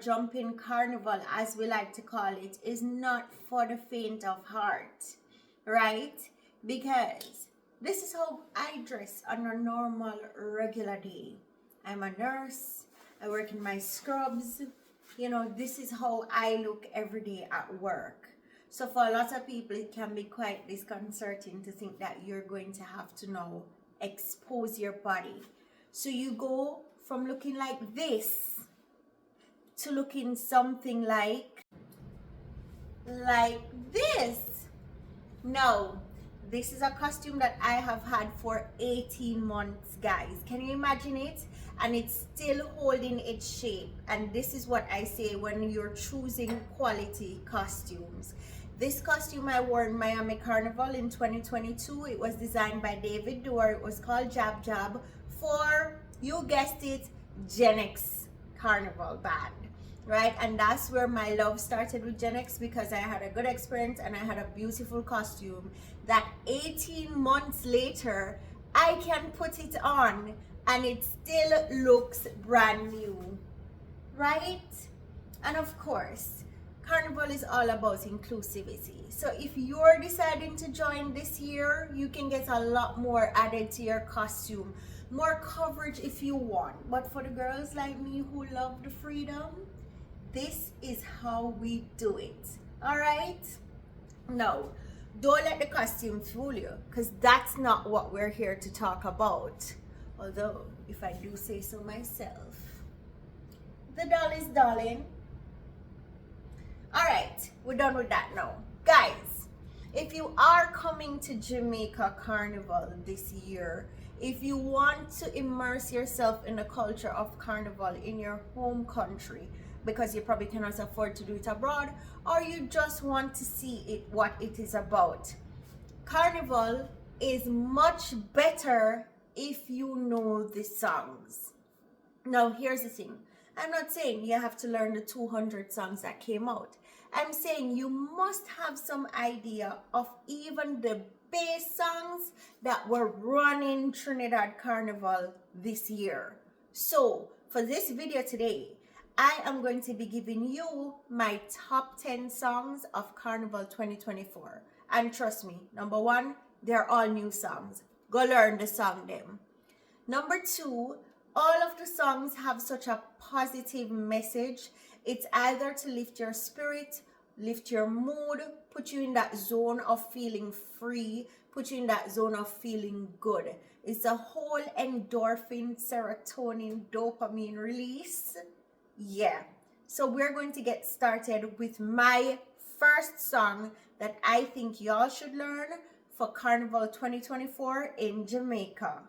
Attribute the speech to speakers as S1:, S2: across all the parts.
S1: jumping carnival, as we like to call it, is not for the faint of heart, right? Because this is how I dress on a normal, regular day. I'm a nurse, I work in my scrubs. You know, this is how I look every day at work. So for a lot of people, it can be quite disconcerting to think that you're going to have to now expose your body. So you go from looking like this to looking something like this. No, this is a costume that I have had for 18 months, guys. Can you imagine it? And it's still holding its shape. And this is what I say when you're choosing quality costumes. This costume I wore in Miami Carnival in 2022. It was designed by David Dorr. It was called Jab Jab for, you guessed it, Gen X Carnival band. Right? And that's where my love started with Gen X, because I had a good experience and I had a beautiful costume that 18 months later I can put it on and it still looks brand new, right? And of course, Carnival is all about inclusivity. So if you're deciding to join this year, you can get a lot more added to your costume, more coverage if you want. But for the girls like me who love the freedom, this is how we do it. All right? No, don't let the costume fool you, because that's not what we're here to talk about. Although, if I do say so myself. The doll is darling. All right, we're done with that now. Guys, if you are coming to Jamaica Carnival this year, if you want to immerse yourself in the culture of Carnival in your home country, because you probably cannot afford to do it abroad, or you just want to see it, what it is about, Carnival is much better if you know the songs. Now, here's the thing. I'm not saying you have to learn the 200 songs that came out. I'm saying you must have some idea of even the bass songs that were running Trinidad Carnival this year. So, for this video today, I am going to be giving you my top 10 songs of Carnival 2024. And trust me, number one, they're all new songs. Go learn the song them. Number two, all of the songs have such a positive message. It's either to lift your spirit, lift your mood, put you in that zone of feeling free, put you in that zone of feeling good. It's a whole endorphin, serotonin, dopamine release. Yeah, so we're going to get started with my first song that I think y'all should learn for Carnival 2024 in Jamaica.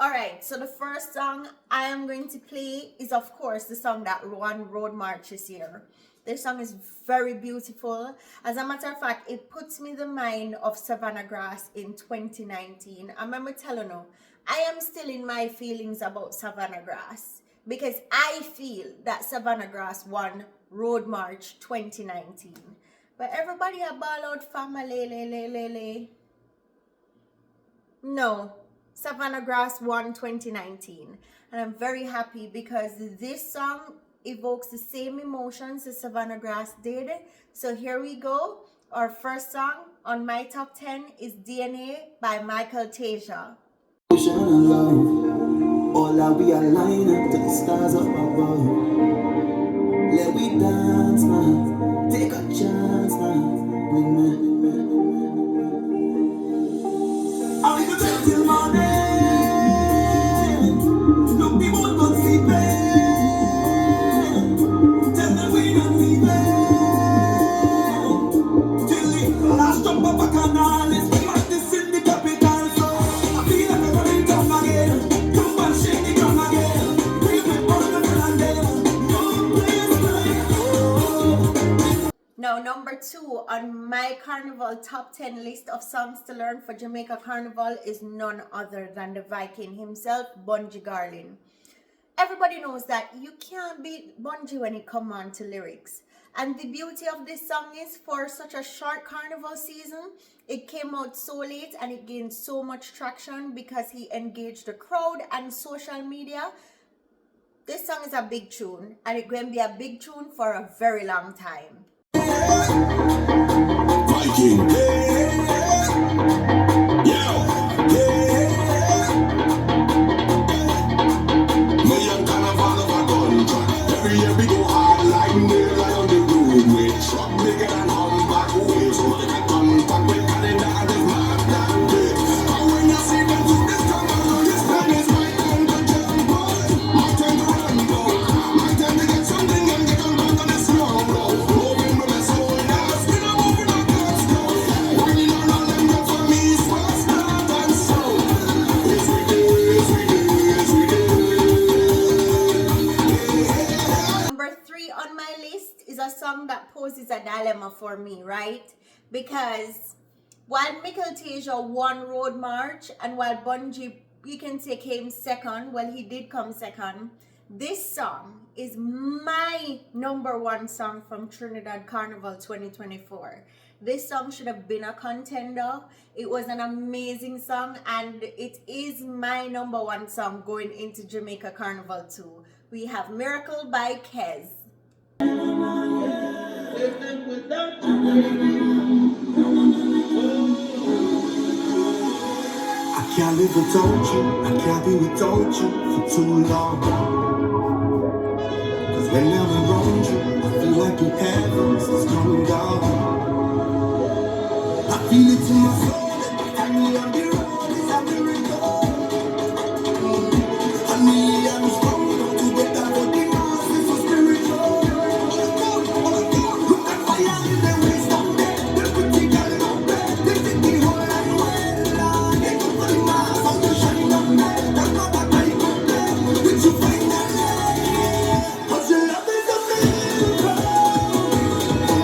S1: Alright, so the first song I am going to play is, of course, the song that won Road March this year. This song is very beautiful. As a matter of fact, it puts me in the mind of Savannah Grass in 2019. I remember telling you, I am still in my feelings about Savannah Grass, because I feel that Savannah Grass won Road March 2019. But everybody a ball out family. No, Savannah Grass won 2019. And I'm very happy because this song evokes the same emotions as Savannah Grass did. So here we go. Our first song on my top 10 is DNA by Michael Tasia.
S2: All I we align up to the stars up above. Let we dance now, take a chance now. With me, I will take till morning. Look, we won't go sleeping. Tell them we not leaving. Till the last drop of a canal is practice in the capital. So I feel like I'm running down again.
S1: Now, number two on my Carnival top 10 list of songs to learn for Jamaica Carnival is none other than the Viking himself, Bunji Garlin. Everybody knows that you can't beat Bunji when it comes on to lyrics. And the beauty of this song is, for such a short Carnival season, it came out so late and it gained so much traction because he engaged the crowd and social media This song is a big tune, and it's going to be a big tune for a very long time.
S2: Viking. Million carnival of a country. Every year we go hard like nail on the road. We truck bigger than humpback wheels. So they can unpack with calendar and this mad damn day. And when you see them do this carnival, this time is my turn to jump on. My turn to run down. My turn to get something and get on back on the slow road. Moving with my soul now. Still I'm moving on God's road. Whining on all them go for me. Swell, start and soul. Yes we do, yes we do, yes we do.
S1: Number 3 on my list is a song that poses a dilemma for me, right? Because while Michael Tasia won Road March and while Bungie, you can say, came second, well, he did come second, this song is my number 1 song from Trinidad Carnival 2024. This song should have been a contender. It was an amazing song, and it is my number 1 song going into Jamaica Carnival 2. We have Miracle by Kez.
S2: I can't live without you, I can't be without you for too long. Cause when I'm around you, I feel like the heavens is coming down. I feel it in my soul, every time we on the road is a miracle. And me, I'm strong enough to get that for the masses so spiritual. Look at fire in the waist down there, the pretty girl up there. They take the whole line well, they go for the mass, how you shine up there. That's not a time up there, with you finally. Cause your love is a miracle.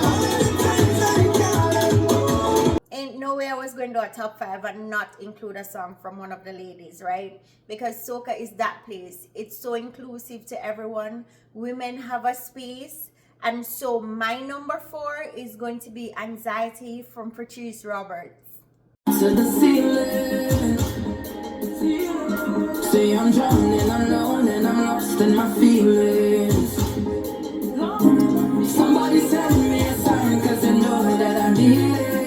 S2: All of the times I can't.
S1: Ain't no way I was going to a top 5 and not include a song from one of the ladies, right? Because soca is that place. It's so inclusive to everyone. Women have a space. And so my number 4 is going to be Anxiety from Patrice Roberts.
S3: To the ceiling. See, I'm drowning alone and I'm lost in my feelings. Somebody send me a sign, cause they know that I need it.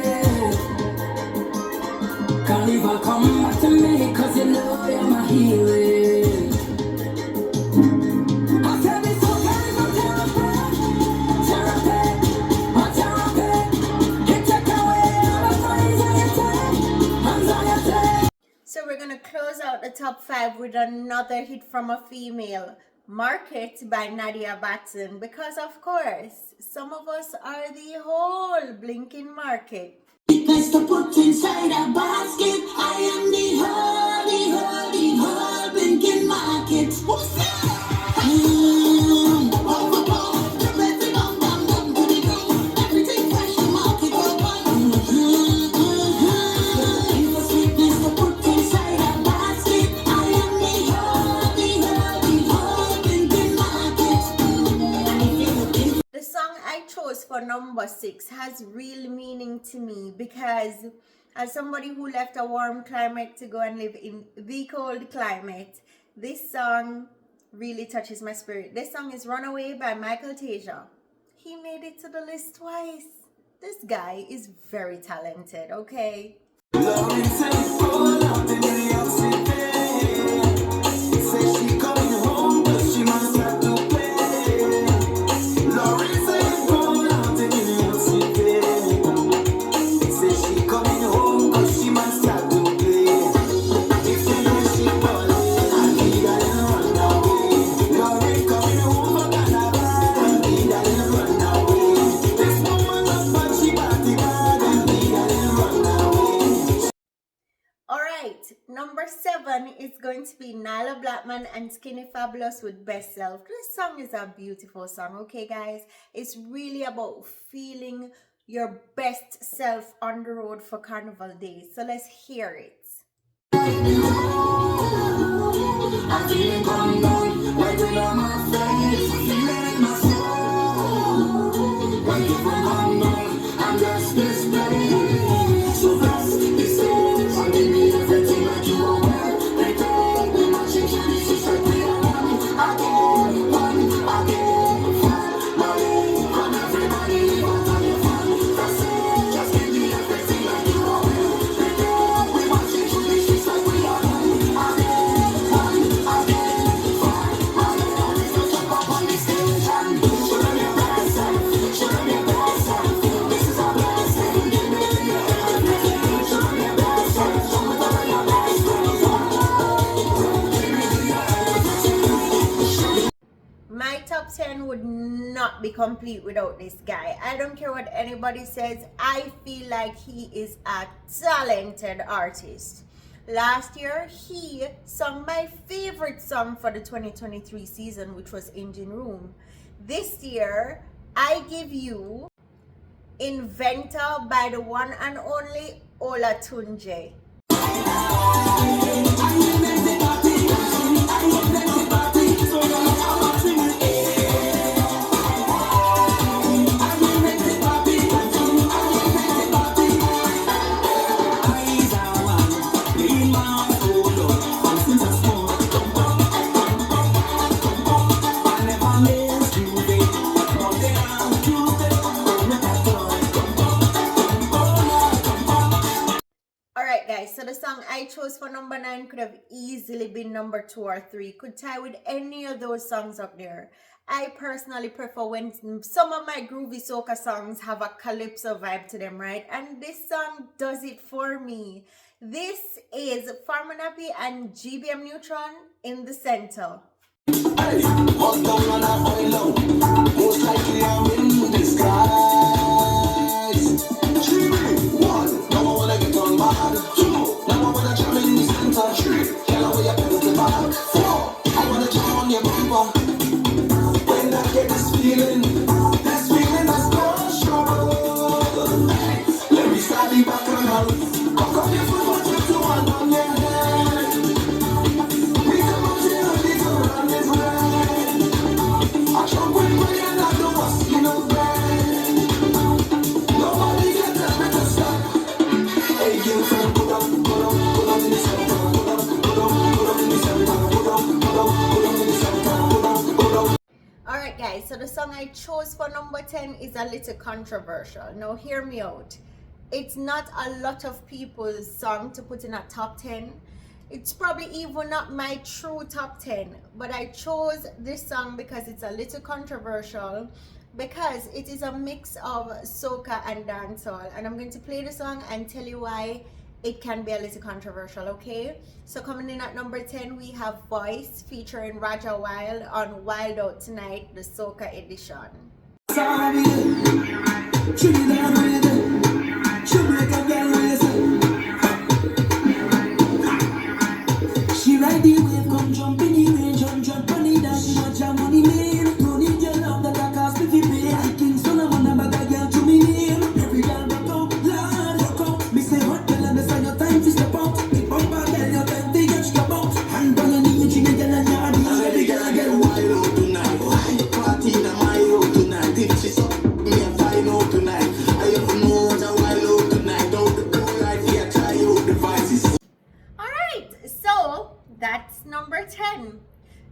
S3: Carnival, come back to me, cause you know you're my healing. I said it's okay, no therapy, my therapy. You take away all of my anxiety.
S1: So we're going to close out the top 5 with another hit from a female, Market by Nadia Batson. Because of course, some of us are the whole blinking market.
S3: Nice to put inside a basket. I am the whole blinking market. Who's that? Everything fresh to market. Sweetness to put inside a basket. I am the whole blinking market.
S1: The song I chose for number 6 has real meaning to me because as somebody who left a warm climate to go and live in the cold climate, this song really touches my spirit. This song is Runaway by Michael Tasia. He made it to the list twice. This guy is very talented, okay? Number 7 is going to be Nyla Blackman and Skinny Fabulous with Best Self. This song is a beautiful song, okay guys? It's really about feeling your best self on the road for Carnival Days. So let's hear it.
S3: I feel it come down, like it on my face. I feel it in my soul. When you come down, I'm just this place. So blessed, this is, I give me everything that you want. They take me much into this, it's like we are one again.
S1: complete without this guy. I don't care what anybody says. I feel like he is a talented artist. Last year, he sung my favorite song for the 2023 season, which was Engine Room. This year, I give you Inventor by the one and only Olatunji. Alright guys, so the song I chose for number 9 could have easily been number 2 or 3. Could tie with any of those songs up there. I personally prefer when some of my groovy soca songs have a calypso vibe to them, right? And this song does it for me. This is Farmer Nappy and GBM Neutron in the center.
S3: Hey, hot down on a oil out. Most likely I'm in disguise. 3, 1, now I wanna get on mad. 2, now I wanna jam in the center. 3, yellow where you pedal the bag. 4, I wanna jam on your bumper. When I get this feeling that's special. Let me start the back around. Cock up your foot, put your 2 hand on your head. We come up here, little run this way. I jump with my hand, I do what's in a bed. Nobody can tell me to stop. Hey, you friend, put up in the center. Put up in the center. Put up in the center. Put up.
S1: Alright guys, so the song I chose for number 10 is a little controversial. Now hear me out. It's not a lot of people's song to put in a top 10. It's probably even not my true top 10. But I chose this song because it's a little controversial. Because it is a mix of soca and dancehall. And I'm going to play the song and tell you why it can be a little controversial, okay? So coming in at number 10, we have Voice featuring Raja Wild on Wild Out Tonight, the soca edition.
S3: She ride the wave, come jump in the range, jump on the dash, watch her money man. No need your love that I cost me to pay. I think son of one bag a girl to me name. Every girl rock out, Lord rock out. Me say hot girl and say your time to step out. Big bumper girl, your time to get step out. Hand on your knee, she get girl and yard. Every girl get wild out tonight. Why party in my out tonight? If she suck me a fine out tonight. I don't know what a wild out tonight. Don't do right here, try out devices.
S1: Alright, so that's number 10.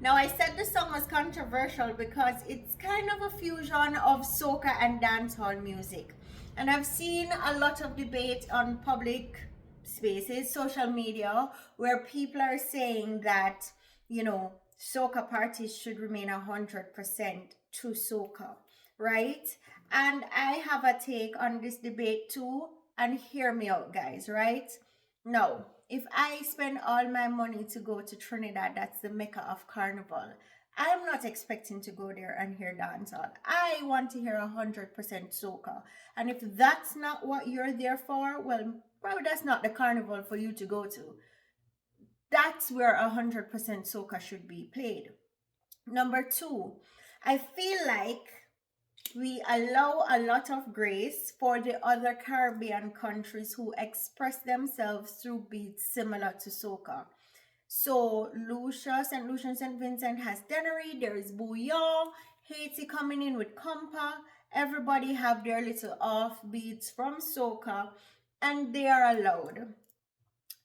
S1: Now I said the song was controversial because it's kind of a fusion of soca and dancehall music. And I've seen a lot of debate on public spaces, social media, where people are saying that, you know, soca parties should remain 100% to soca, right? And I have a take on this debate too, and hear me out, guys, right? No, if I spend all my money to go to Trinidad, that's the Mecca of Carnival, I'm not expecting to go there and hear dancehall. I want to hear 100% soca. And if that's not what you're there for, well, probably that's not the carnival for you to go to. That's where 100% soca should be played. Number 2, I feel like we allow a lot of grace for the other Caribbean countries who express themselves through beats similar to soca. So Lucia, St. Lucia and St. Vincent has Denery, there is Bouillon, Haiti coming in with compa. Everybody have their little offbeats from soca and they are allowed.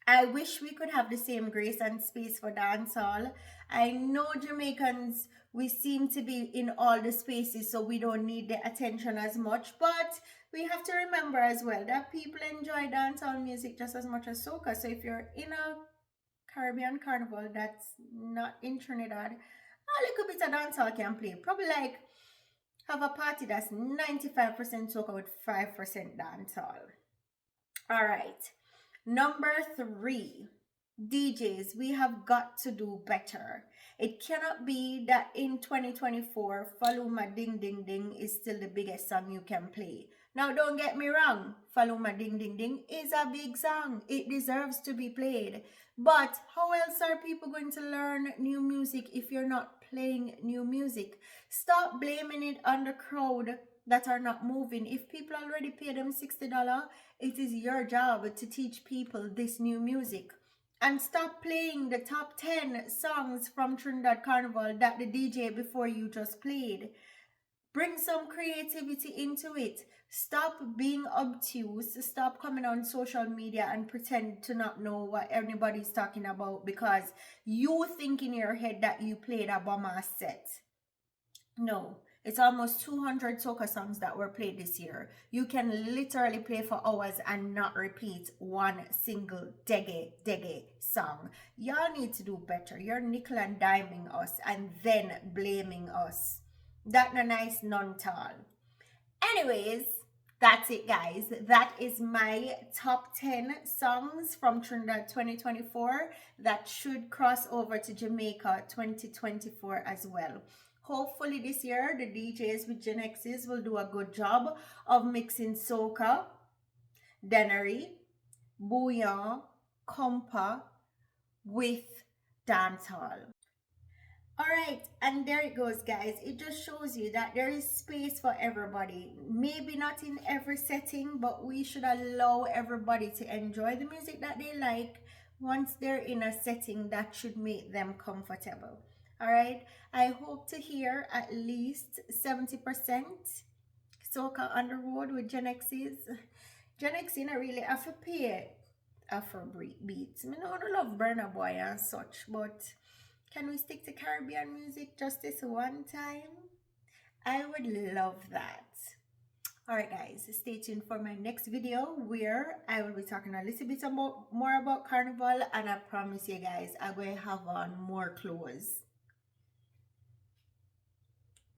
S1: I wish we could have the same grace and space for dancehall. I know Jamaicans, we seem to be in all the spaces, so we don't need the attention as much. But we have to remember as well that people enjoy dancehall music just as much as soca. So if you're in a Caribbean carnival that's not in Trinidad, a little bit of dancehall can play. Probably like have a party that's 95% soca with 5% dancehall. All right. Number 3, DJs, we have got to do better. It cannot be that in 2024, Faluma Ding Ding Ding is still the biggest song you can play. Now, don't get me wrong, Faluma Ding Ding Ding is a big song. It deserves to be played. But how else are people going to learn new music if you're not playing new music? Stop blaming it on the crowd that are not moving. If people already pay them $60, it is your job to teach people this new music. And stop playing the top 10 songs from Trinidad Carnival that the DJ before you just played. Bring some creativity into it. Stop being obtuse. Stop coming on social media and pretend to not know what anybody's talking about because you think in your head that you played a bomber set. No, it's almost 200 soca songs that were played this year. You can literally play for hours and not repeat one single dege song. Y'all need to do better. You're nickel and diming us and then blaming us. That no nice none tall. Anyways, that's it, guys. That is my top 10 songs from Trinidad 2024 that should cross over to Jamaica 2024 as well. Hopefully this year, the DJs with Gen X's will do a good job of mixing soca, denery, bouillon, compa with dancehall. Alright, and there it goes, guys. It just shows you that there is space for everybody. Maybe not in every setting, but we should allow everybody to enjoy the music that they like once they're in a setting that should make them comfortable. Alright, I hope to hear at least 70% soca on the road with Gen X's. Gen X, really have to pay Afrobeat beats. I mean, I don't love Burna Boy and such, but can we stick to Caribbean music just this one time? I would love that. Alright guys, stay tuned for my next video where I will be talking a little bit more about Carnival, and I promise you guys I'm going to have on more clothes.